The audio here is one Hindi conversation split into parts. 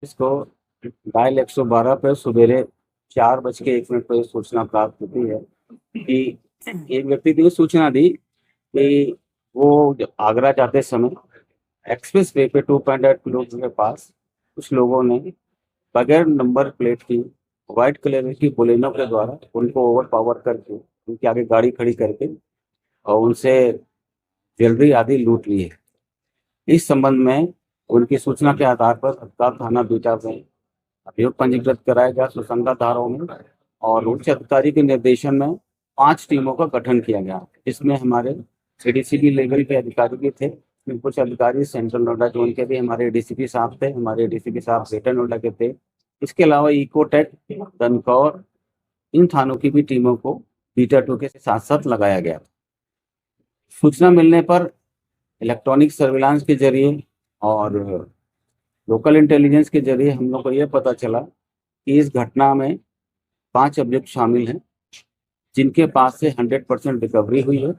इसको डायल 112 पे सवेरे 4:01 पर सूचना प्राप्त होती है कि एक व्यक्ति ने सूचना दी कि वो आगरा जाते समय एक्सप्रेस वे पे 2.8 किलोमीटर के पास कुछ लोगों ने बगैर नंबर प्लेट की व्हाइट कलर की बोलेनो के द्वारा उनको ओवर पावर करके उनके आगे गाड़ी खड़ी करके और उनसे ज्वेलरी आदि लूट ली है। इस संबंध में उनकी सूचना के आधार पर तत्काल थाना बीटा में अभियोग पंजीकृत कराया गया सुसंगत धाराओं में और उच्च अधिकारी के निर्देशन में 5 टीमों का गठन किया गया। इसमें हमारे एडीसीपी लेवल के अधिकारी भी थे, कुछ अधिकारी सेंट्रल नोएडा जोन के भी हमारे एडीसीपी साहब थे, हमारे एडीसीपी साहब ग्रेटर नोएडा के थे। इसके अलावा इकोटेक, दनकौर, इन थानों की भी टीमों को बीटा 2 के साथ साथ लगाया गया। सूचना मिलने पर इलेक्ट्रॉनिक सर्विलांस के जरिए और लोकल इंटेलिजेंस के जरिए हम लोग को यह पता चला कि इस घटना में 5 अभियुक्त शामिल हैं, जिनके पास से 100% रिकवरी हुई है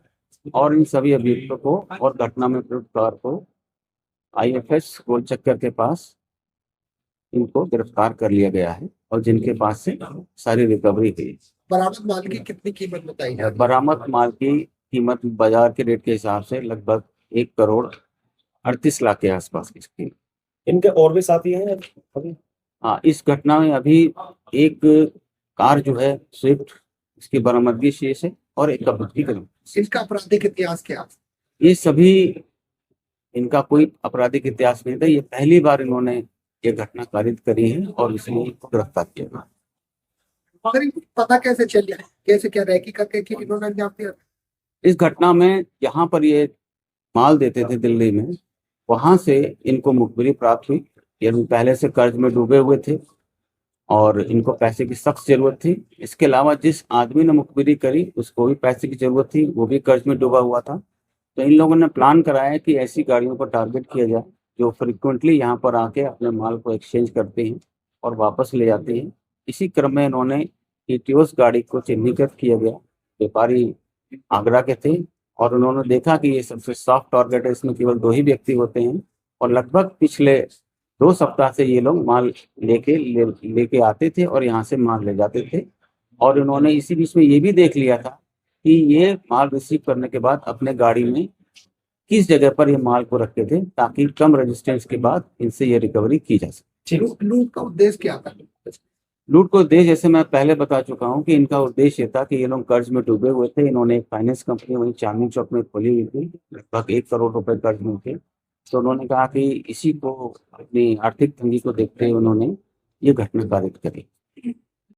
और इन सभी अभियुक्तों को और घटना में प्रयुक्त कार को आईएफएस गोल चक्कर के पास इनको गिरफ्तार कर लिया गया है और जिनके पास से सारी रिकवरी हुई। बरामद माल की कितनी कीमत बताई है? बरामद माल की कीमत बाजार के रेट के हिसाब से लगभग 1,38,00,000 के आसपास की कीमत। इनके और भी साथी हैं अभी? हाँ, इस घटना में अभी एक कार जो है स्विफ्ट, इसकी बरामदगी शेष है और एक अभियुक्ति की। इसका आपराधिक इतिहास क्या? ये सभी, इनका कोई आपराधिक इतिहास नहीं था, ये पहली बार इन्होंने ये घटना कारित करी है और इसलिए इनको गिरफ्तार किया गया। मगर पता कैसे चल गया, कैसे क्या रैकी करके कि इन्होंने अंजाम दिया? इस घटना में जहां पर ये माल देते थे दिल्ली में, वहां से इनको मुखबिरी प्राप्त हुई। ये पहले से कर्ज में डूबे हुए थे और इनको पैसे की सख्त जरूरत थी। इसके अलावा जिस आदमी ने मुखबिरी करी उसको भी पैसे की जरूरत थी, वो भी कर्ज में डूबा हुआ था। तो इन लोगों ने प्लान कराया कि ऐसी गाड़ियों को टारगेट किया जाए जो फ्रिक्वेंटली यहाँ पर आके अपने माल को एक्सचेंज करते हैं और वापस ले जाते हैं। इसी क्रम में इन्होंने ईटियोस गाड़ी को चिन्हीकृत किया गया। व्यापारी आगरा के थे और उन्होंने देखा कि ये सबसे सॉफ्ट टारगेट है, इसमें केवल 2 ही व्यक्ति होते हैं और लगभग पिछले 2 सप्ताह से ये लोग माल लेके आते थे और यहाँ से माल ले जाते थे। और उन्होंने इसी बीच में ये भी देख लिया था कि ये माल रिसीव करने के बाद अपने गाड़ी में किस जगह पर ये माल को रखते थे ताकि कम रेजिस्टेंस के बाद इनसे ये रिकवरी की जा सके। लूट का उद्देश्य क्या था? लूट को उद्देश्य जैसे मैं पहले बता चुका हूँ कि इनका उद्देश्य ये था कि ये लोग कर्ज में डूबे हुए थे। इन्होंने एक फाइनेंस कंपनी वहीं चांदनी चौक में खोली हुई थी, लगभग 1 करोड़ रुपए कर्ज में थे। तो उन्होंने कहा कि इसी को अपनी आर्थिक तंगी को देखते हुए उन्होंने ये घटना कारित करी।